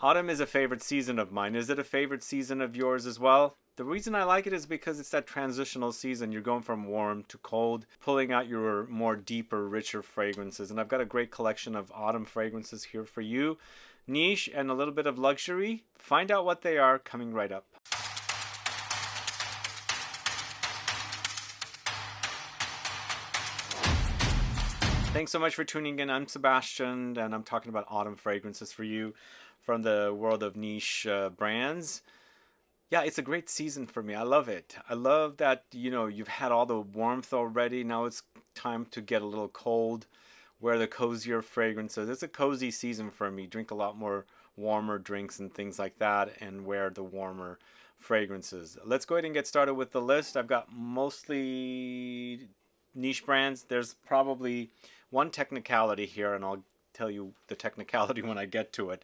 Autumn is a favorite season of mine. Is it a favorite season of yours as well? The reason I like it is because it's that transitional season. You're going from warm to cold, pulling out your more deeper, richer fragrances. And I've got a great collection of autumn fragrances here for you. Niche and a little bit of luxury. Find out what they are coming right up. Thanks so much for tuning in. I'm Sebastian, and I'm talking about autumn fragrances for you from the world of niche brands. Yeah, it's a great season for me. I love it. I love that, you've had all the warmth already. Now it's time to get a little cold, wear the cozier fragrances. It's a cozy season for me. Drink a lot more warmer drinks and things like that, and wear the warmer fragrances. Let's go ahead and get started with the list. I've got mostly niche brands. There's probably one technicality here, and I'll tell you the technicality when I get to it.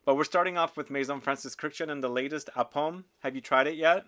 But we're starting off with Maison Francis Kurkdjian and the latest APOM. Have you tried it yet?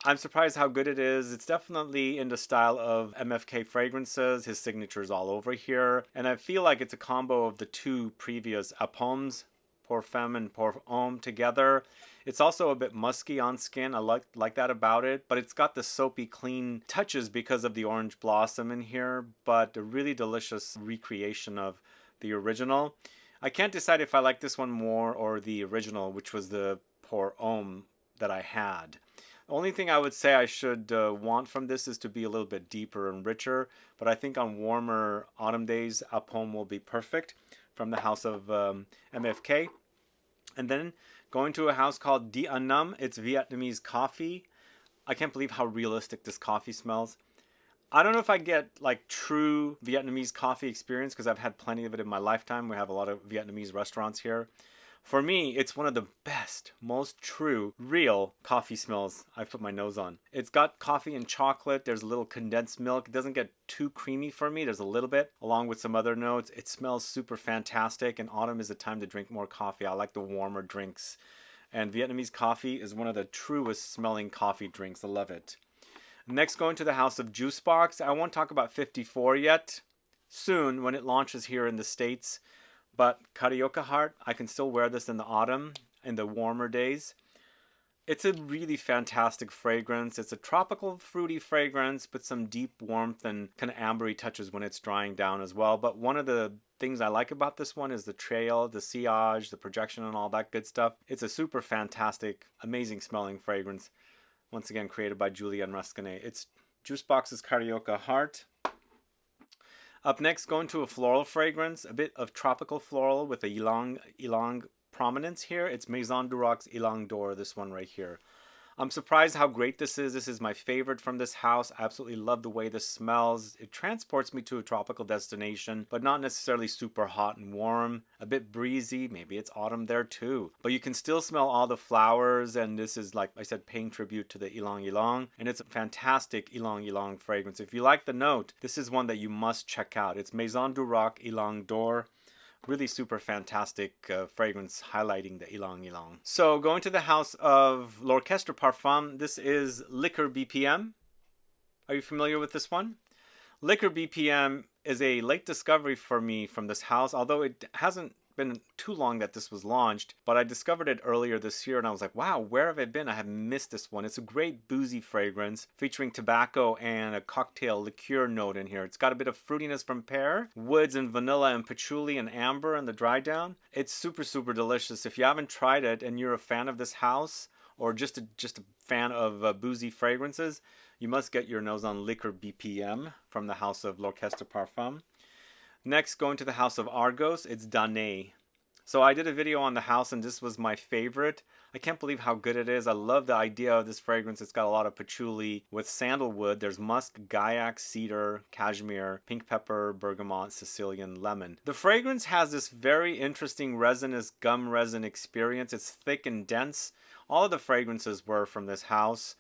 I'm surprised how good it is. It's definitely in the style of MFK fragrances. His signature is all over here. And I feel like it's a combo of the two previous APOMs, PARFUM and PARFUM together. It's also a bit musky on skin. I like that about it. But it's got the soapy clean touches because of the orange blossom in here. But a really delicious recreation of the original. I can't decide if I like this one more or the original, which was the PARFUM that I had. The only thing I would say I should want from this is to be a little bit deeper and richer. But I think on warmer autumn days, APOM will be perfect from the house of MFK. And then going to a house called DANAE. It's Vietnamese coffee. I can't believe how realistic this coffee smells. I don't know if I get like true Vietnamese coffee experience because I've had plenty of it in my lifetime. We have a lot of Vietnamese restaurants here. For me, it's one of the best, most true, real coffee smells I've put my nose on. It's got coffee and chocolate. There's a little condensed milk. It doesn't get too creamy for me. There's a little bit, along with some other notes. It smells super fantastic, and autumn is a time to drink more coffee. I like the warmer drinks. And Vietnamese coffee is one of the truest smelling coffee drinks. I love it. Next, going to the house of JUSBOX. I won't talk about 54 yet. Soon, when it launches here in the States. But CARIOCA Heart, I can still wear this in the autumn, in the warmer days. It's a really fantastic fragrance. It's a tropical fruity fragrance, but some deep warmth and kind of ambery touches when it's drying down as well. But one of the things I like about this one is the trail, the sillage, the projection, and all that good stuff. It's a super fantastic, amazing smelling fragrance. Once again, created by Julian Rascanet. It's JUSBOX's CARIOCA Heart. Up next, going to a floral fragrance, a bit of tropical floral with a Ylang-Ylang prominence here. It's Maison Durac's Ylang d'Or, this one right here. I'm surprised how great this is. This is my favorite from this house. I absolutely love the way this smells. It transports me to a tropical destination, but not necessarily super hot and warm. A bit breezy. Maybe it's autumn there too. But you can still smell all the flowers, and this is, like I said, paying tribute to the Ylang-Ylang. And it's a fantastic Ylang-Ylang fragrance. If you like the note, this is one that you must check out. It's Maison Durac Ylang d'Or. Really super fantastic fragrance highlighting the Ylang-Ylang. So going to the house of L'Orchestre Parfum, this is Liqueur BPM. Are you familiar with this one? Liqueur BPM is a late discovery for me from this house, although it hasn't been too long that this was launched, but I discovered it earlier this year and I was like, wow, where have I been? I have missed this one. It's a great boozy fragrance featuring tobacco and a cocktail liqueur note in here. It's got a bit of fruitiness from pear, woods and vanilla and patchouli and amber and the dry down. It's super, super delicious. If you haven't tried it and you're a fan of this house or just a fan of boozy fragrances, you must get your nose on Liqueur BPM from the house of L'Orchestre Parfum. Next, going to the house of ARGOS, it's DANAE. So I did a video on the house and this was my favorite. I can't believe how good it is. I love the idea of this fragrance. It's got a lot of patchouli with sandalwood. There's musk, guaiac, cedar, cashmere, pink pepper, bergamot, Sicilian, lemon. The fragrance has this very interesting resinous gum resin experience. It's thick and dense. All of the fragrances were from this house.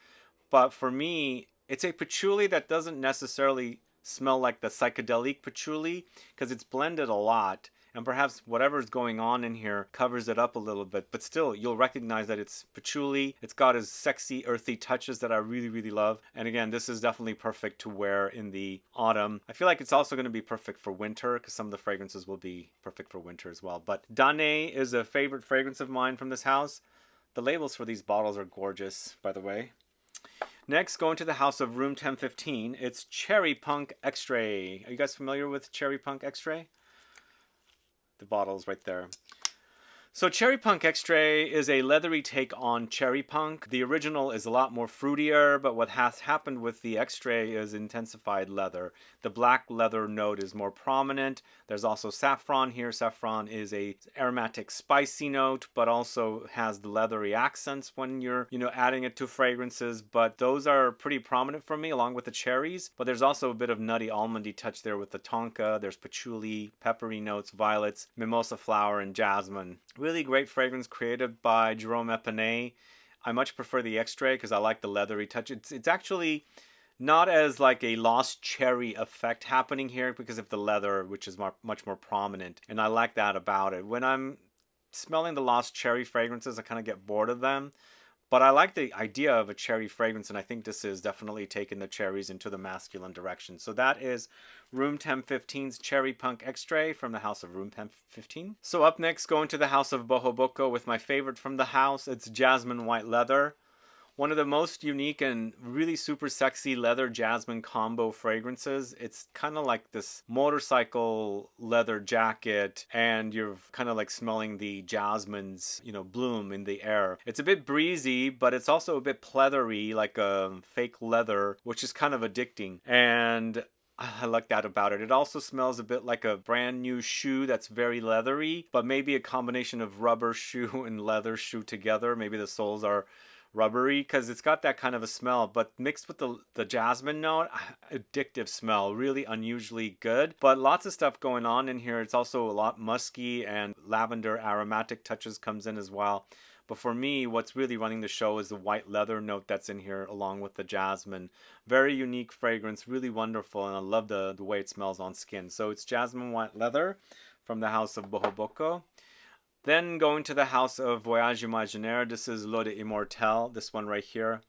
But for me, it's a patchouli that doesn't necessarily smell like the psychedelic patchouli because it's blended a lot. and perhaps whatever's going on in here covers it up a little bit, but still you'll recognize that it's patchouli. It's got its sexy earthy touches that I really, really love. And again, this is definitely perfect to wear in the autumn. I feel like it's also going to be perfect for winter because some of the fragrances will be perfect for winter as well. But DANAE is a favorite fragrance of mine from this house. The labels for these bottles are gorgeous, by the way. Next, going to the house of Room 1015, it's Cherry Punk Extrait. Are you guys familiar with Cherry Punk Extrait? The bottle's right there. So Cherry Punk Extrait is a leathery take on Cherry Punk. The original is a lot more fruitier, but what has happened with the Extrait is intensified leather. The black leather note is more prominent. There's also saffron here. Saffron is a aromatic spicy note, but also has the leathery accents when you're, adding it to fragrances. But those are pretty prominent for me, along with the cherries. But there's also a bit of nutty almondy touch there with the tonka. There's patchouli, peppery notes, violets, mimosa flower, and jasmine. Really great fragrance created by Jerome Epinay. I much prefer the Extrait because I like the leathery touch. It's actually not as like a lost cherry effect happening here because of the leather, which is much more prominent. And I like that about it. When I'm smelling the lost cherry fragrances, I kind of get bored of them. But I like the idea of a cherry fragrance, and I think this is definitely taking the cherries into the masculine direction. So that is Room 1015's Cherry Punk Extrait from the house of Room 1015. So up next, going to the house of Boho Boko with my favorite from the house. It's Jasmine White Leather. One of the most unique and really super sexy leather jasmine combo fragrances. It's kind of like this motorcycle leather jacket, and you're kind of like smelling the jasmine's, bloom in the air. It's a bit breezy, but it's also a bit pleathery, like a fake leather, which is kind of addicting. And I like that about it. It also smells a bit like a brand new shoe that's very leathery, but maybe a combination of rubber shoe and leather shoe together. Maybe the soles are rubbery because it's got that kind of a smell, but mixed with the jasmine note, addictive smell, really unusually good. But lots of stuff going on in here. It's also a lot musky, and lavender aromatic touches comes in as well. But for me, what's really running the show is the white leather note that's in here along with the jasmine. Very unique fragrance, really wonderful, and I love the way it smells on skin. So it's Jasmine White Leather from the house of Boho Boko. Then going to the house of Voyage Imaginaire, this is L'Eau d'Immortelle, this one right here.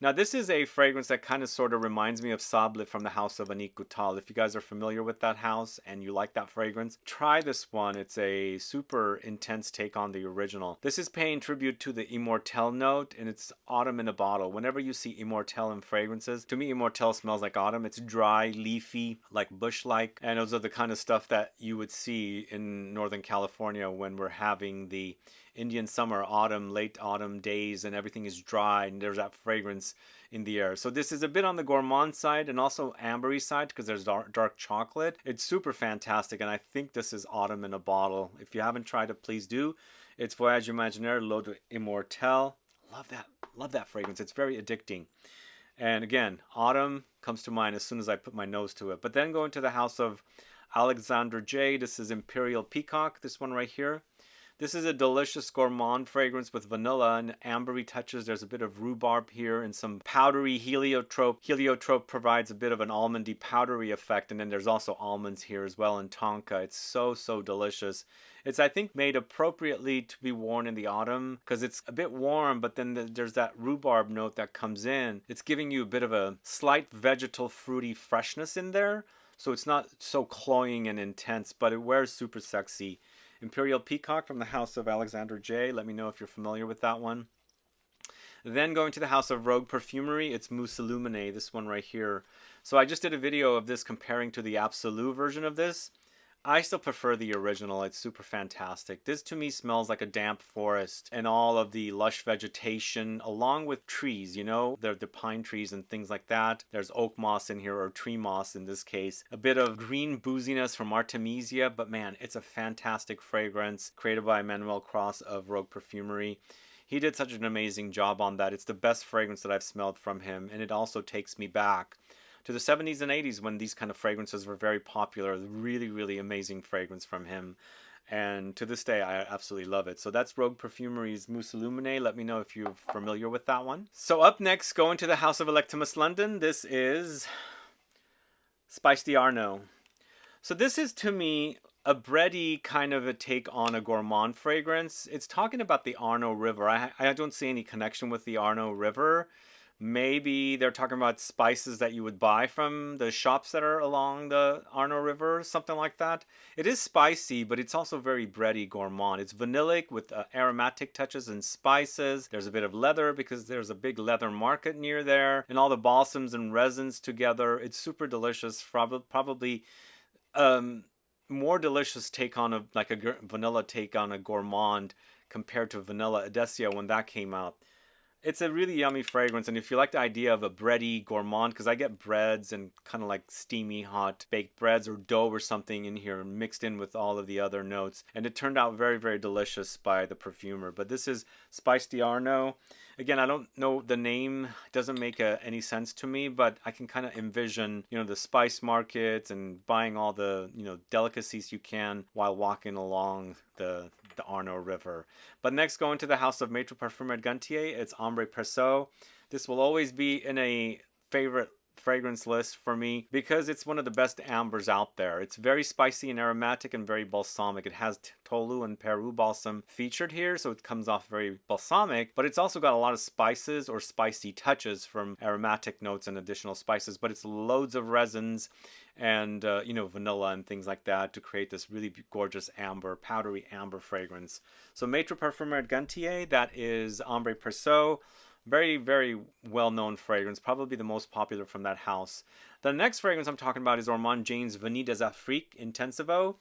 Now this is a fragrance that kind of sort of reminds me of Sable from the house of Annick Goutal. If you guys are familiar with that house and you like that fragrance, try this one. It's a super intense take on the original. This is paying tribute to the Immortelle note, and it's autumn in a bottle. Whenever you see Immortelle in fragrances, to me Immortelle smells like autumn. It's dry, leafy, like bush-like, and those are the kind of stuff that you would see in Northern California when we're having the Indian summer, autumn, late autumn days, and everything is dry, and there's that fragrance in the air. So this is a bit on the gourmand side and also ambery side because there's dark chocolate. It's super fantastic, and I think this is autumn in a bottle. If you haven't tried it, please do. It's Voyage Imaginaire L'Eau d'Immortelle. Love that fragrance. It's very addicting. And again, autumn comes to mind as soon as I put my nose to it. But then going to the house of Alexandre J. This is Imperial Peacock, this one right here. This is a delicious gourmand fragrance with vanilla and ambery touches. There's a bit of rhubarb here and some powdery heliotrope. Heliotrope provides a bit of an almondy powdery effect, and then there's also almonds here as well, and tonka. It's so delicious. It's, I think, made appropriately to be worn in the autumn because it's a bit warm, but then there's that rhubarb note that comes in. It's giving you a bit of a slight vegetal fruity freshness in there, so it's not so cloying and intense, but it wears super sexy. Imperial Peacock from the house of Alexandre J. Let me know if you're familiar with that one. Then going to the house of Rogue Perfumery, it's Mousse Illuminée, this one right here. So I just did a video of this comparing to the Absolute version of this. I still prefer the original. It's super fantastic. This to me smells like a damp forest and all of the lush vegetation along with trees, the pine trees and things like that. There's oak moss in here, or tree moss in this case. A bit of green booziness from Artemisia, but man, it's a fantastic fragrance created by Manuel Cross of Rogue Perfumery. He did such an amazing job on that. It's the best fragrance that I've smelled from him, and it also takes me back to the 70s and 80s when these kind of fragrances were very popular. Really amazing fragrance from him. And to this day, I absolutely love it. So that's Rogue Perfumery's Mousse Illuminée. Let me know if you're familiar with that one. So up next, going to the house of Electimus London, this is Spice d'Arnaud. So this is, to me, a bready kind of a take on a gourmand fragrance. It's talking about the Arno River. I don't see any connection with the Arno River. Maybe they're talking about spices that you would buy from the shops that are along the Arno River, something like that. It is spicy, but it's also very bready gourmand. It's vanillic with aromatic touches and spices. There's a bit of leather because there's a big leather market near there. And all the balsams and resins together. It's super delicious. Probably more delicious take on a vanilla take on a gourmand compared to Vanilla Edesia when that came out. It's a really yummy fragrance, and if you like the idea of a bready gourmand, because I get breads and kind of like steamy hot baked breads or dough or something in here mixed in with all of the other notes, and it turned out very, very delicious by the perfumer. But this is Spice d'Arno. Again, I don't know the name. It doesn't make any sense to me, but I can kind of envision, you know, the spice markets and buying all the, you know, delicacies you can while walking along the Arno River. But next, going to the house of Maître Parfumeur Gantier, it's Ambre Perso. This will always be in a favorite fragrance list for me because it's one of the best ambers out there. It's very spicy and aromatic and very balsamic. It has Tolu and Peru balsam featured here, so it comes off very balsamic, but it's also got a lot of spices or spicy touches from aromatic notes and additional spices, but it's loads of resins and you know, vanilla and things like that to create this really gorgeous amber, powdery amber fragrance. So Maître Parfumeur Gantier, that is Ambre Perso. Very, very well-known fragrance, probably the most popular from that house. The next fragrance I'm talking about is Ormonde Jane's Vanille des Afriques Intensivo.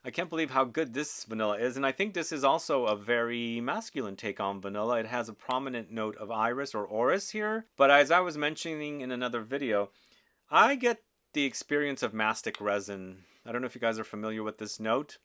I can't believe how good this vanilla is, and I think this is also a very masculine take on vanilla. It has a prominent note of iris or orris here, but as I was mentioning in another video, I get the experience of mastic resin. I don't know if you guys are familiar with this note.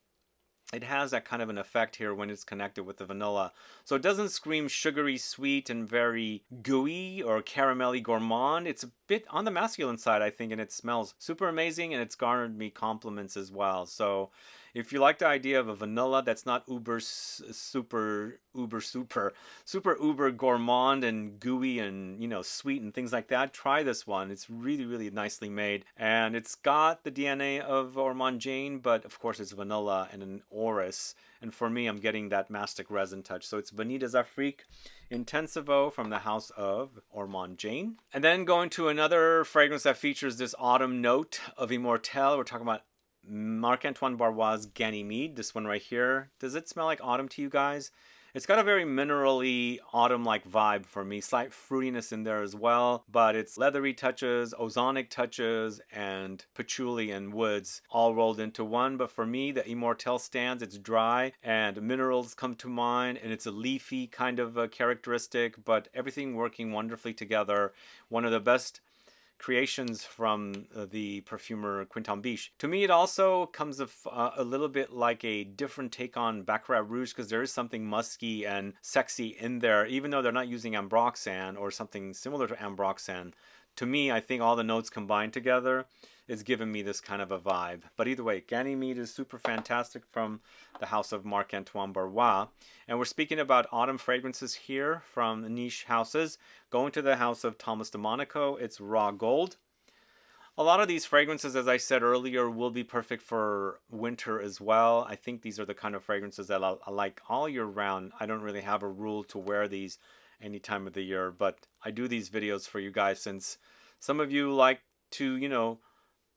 It has that kind of an effect here when it's connected with the vanilla. So it doesn't scream sugary sweet and very gooey or caramelly gourmand. It's a bit on the masculine side, I think, and it smells super amazing, and it's garnered me compliments as well. So if you like the idea of a vanilla that's not super uber gourmand and gooey and, you know, sweet and things like that, try this one. It's really, really nicely made, and it's got the DNA of Ormonde Jane, but of course it's vanilla and an orris, and for me, I'm getting that mastic resin touch. So it's Vanille des Afriques Intensivo from the house of Ormonde Jane. And then going to another fragrance that features this autumn note of Immortelle. We're talking about Marc-Antoine Barrois' Ganymede, this one right here. Does it smell like autumn to you guys? It's got a very minerally autumn-like vibe for me. Slight fruitiness in there as well, but it's leathery touches, ozonic touches, and patchouli and woods all rolled into one. But for me, the Immortelle stands. It's dry and minerals come to mind, and it's a leafy kind of a characteristic, but everything working wonderfully together. One of the best creations from the perfumer Quintin Biche. To me, it also comes a little bit like a different take on Baccarat Rouge, because there is something musky and sexy in there, even though they're not using ambroxan or something similar to ambroxan. To me, I think all the notes combined together is giving me this kind of a vibe. But either way, Ganymede is super fantastic from the house of Marc-Antoine Barrois. And we're speaking about autumn fragrances here from the niche houses. Going to the house of Thomas de Monaco, it's Raw Gold. A lot of these fragrances, as I said earlier, will be perfect for winter as well. I think these are the kind of fragrances that I like all year round. I don't really have a rule to wear these any time of the year, but I do these videos for you guys since some of you like to, you know,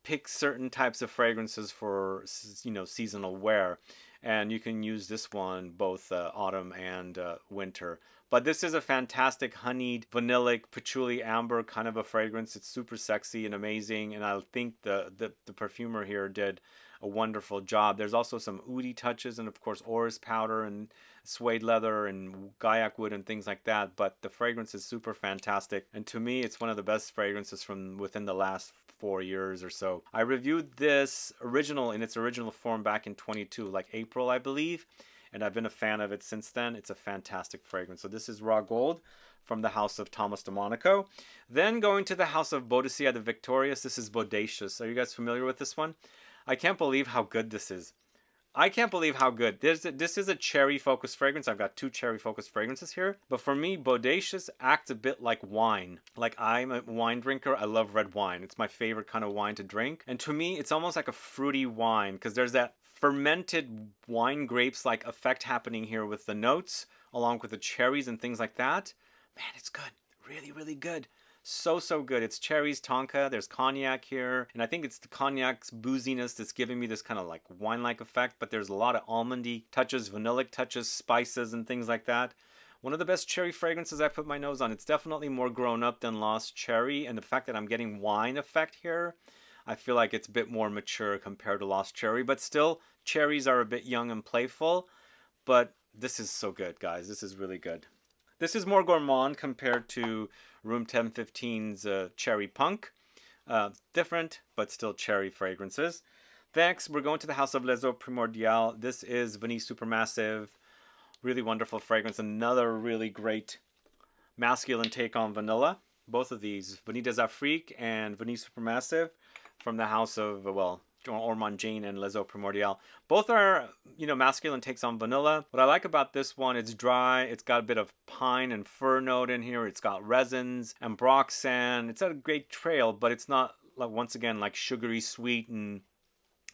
pick certain types of fragrances for, you know, seasonal wear, and you can use this one both autumn and winter. But this is a fantastic honeyed, vanillic, patchouli amber kind of a fragrance. It's super sexy and amazing, and I think the perfumer here did a wonderful job. There's also some oudi touches and of course orris powder and suede leather and Guaiac wood and things like that, but the fragrance is super fantastic, and to me it's one of the best fragrances from within the last 4 years or so. I reviewed this in its original form back in 22, like April I believe, and I've been a fan of it since then. It's a fantastic fragrance. So this is Raw Gold from the house of Thomas de Monaco. Then going to the house of Boadicea de Victorious, this is Bodacious. Are you guys familiar with this one? I can't believe how good this is. I can't believe how good. This is a cherry-focused fragrance. I've got 2 cherry-focused fragrances here. But for me, Bodacious acts a bit like wine. Like, I'm a wine drinker. I love red wine. It's my favorite kind of wine to drink. And to me, it's almost like a fruity wine, because there's that fermented wine grapes like effect happening here with the notes, along with the cherries and things like that. Man, it's good. Really, really good. So, so good. It's cherries, tonka, there's cognac here, and I think it's the cognac's booziness that's giving me this kind of like wine-like effect, but there's a lot of almondy touches, vanillic touches, spices, and things like that. One of the best cherry fragrances I put my nose on. It's definitely more grown up than Lost Cherry, and the fact that I'm getting wine effect here, I feel like it's a bit more mature compared to Lost Cherry, but still, cherries are a bit young and playful, but this is so good, guys. This is really good. This is more gourmand compared to Room 1015's Cherry Punk. Different, but still cherry fragrances. Next, we're going to the House of Les Eaux Primordiales. This is Vanille Supermassive. Really wonderful fragrance. Another really great masculine take on vanilla. Both of these, Vanille des Afriques and Vanille Supermassive, from the House of, well, Ormond Jane and Les Eaux Primordiales. Both are, masculine takes on vanilla. What I like about this one, it's dry. It's got a bit of pine and fir note in here. It's got resins and ambroxan. It's a great trail, but it's not, like, once again, like sugary sweet and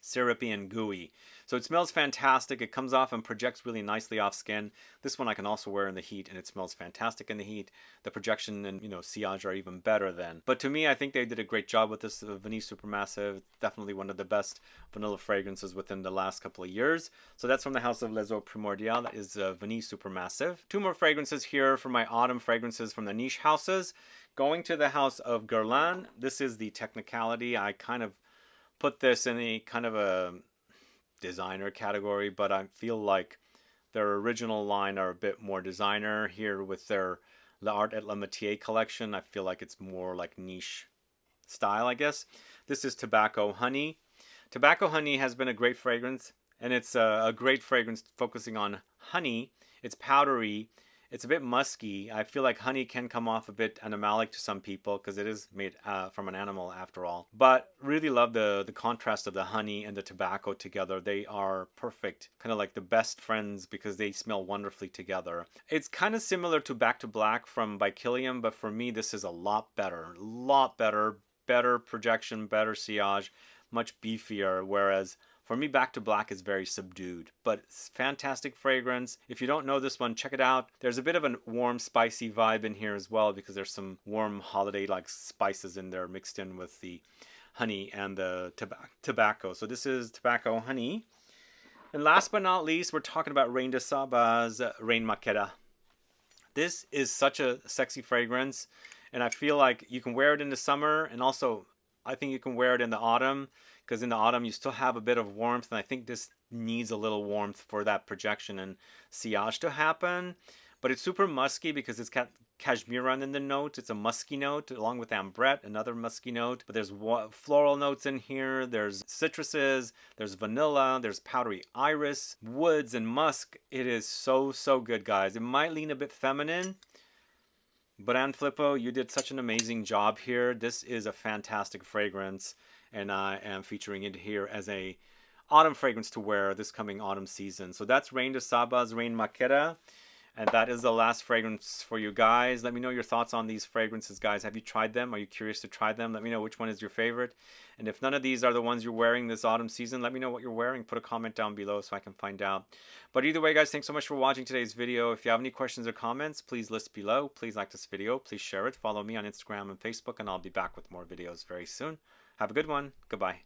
syrupy and gooey. So it smells fantastic. It comes off and projects really nicely off skin. This one I can also wear in the heat, and it smells fantastic in the heat. The projection and sillage are even better then. But to me, I think they did a great job with this Vanille Supermassive. Definitely one of the best vanilla fragrances within the last couple of years. So that's from the House of Les Eaux Primordiales. That is Vanille Supermassive. Two more fragrances here for my autumn fragrances from the niche houses. Going to the House of Guerlain. This is the Technicality. I kind of put this in a kind of a designer category, but I feel like their original line are a bit more designer. Here with their L'Art et la Métier collection, I feel like it's more like niche style, I guess. This is Tobacco Honey. Tobacco Honey has been a great fragrance, and it's a great fragrance focusing on honey. It's powdery. It's a bit musky. I feel like honey can come off a bit animalic to some people because it is made from an animal after all. But really love the contrast of the honey and the tobacco together. They are perfect, kind of like the best friends because they smell wonderfully together. It's kind of similar to Back to Black from Bikilium, but for me this is a lot better. Better projection, better sillage, much beefier, whereas for me, Back to Black is very subdued, but it's fantastic fragrance. If you don't know this one, check it out. There's a bit of a warm, spicy vibe in here as well because there's some warm holiday-like spices in there mixed in with the honey and the tobacco. So this is Tobacco Honey. And last but not least, we're talking about Reine de Saba's Reine Maqueda. This is such a sexy fragrance, and I feel like you can wear it in the summer, and also I think you can wear it in the autumn, because in the autumn you still have a bit of warmth, and I think this needs a little warmth for that projection and sillage to happen. But it's super musky because it's got cashmere in the note. It's a musky note along with ambrette, another musky note. But there's floral notes in here. There's citruses. There's vanilla. There's powdery iris, woods, and musk. It is so, so good, guys. It might lean a bit feminine, but Anne Flippo, you did such an amazing job here. This is a fantastic fragrance, and I am featuring it here as a autumn fragrance to wear this coming autumn season. So that's Reine de Saba's Reine Maqueda, and that is the last fragrance for you guys. Let me know your thoughts on these fragrances, guys. Have you tried them? Are you curious to try them? Let me know which one is your favorite. And if none of these are the ones you're wearing this autumn season, let me know what you're wearing. Put a comment down below so I can find out. But either way, guys, thanks so much for watching today's video. If you have any questions or comments, please list below. Please like this video. Please share it. Follow me on Instagram and Facebook, and I'll be back with more videos very soon. Have a good one. Goodbye.